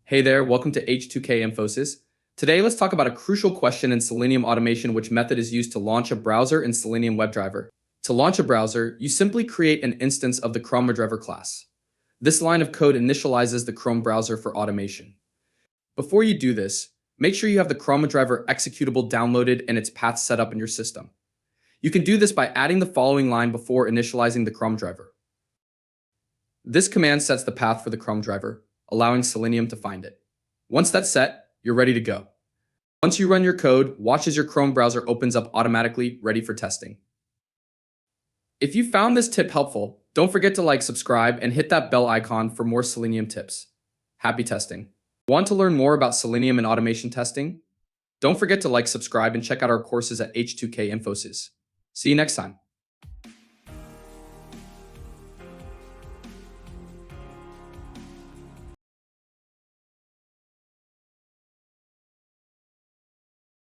Hey there, welcome to H2K Infosys. Today, let's talk about a crucial question in Selenium automation, which method is used to launch a browser in Selenium WebDriver. To launch a browser, you simply create an instance of the ChromeDriver class. This line of code initializes the Chrome browser for automation. Before you do this, make sure you have the ChromeDriver executable downloaded and its path set up in your system. You can do this by adding the following line before initializing the ChromeDriver. This command sets the path for the ChromeDriver, allowing Selenium to find it. Once that's set, you're ready to go. Once you run your code, watch as your Chrome browser opens up automatically, ready for testing. If you found this tip helpful, don't forget to subscribe, and hit that bell icon for more Selenium tips. Happy testing. Want to learn more about Selenium and automation testing? Don't forget to subscribe, and check out our courses at H2K Infosys. See you next time.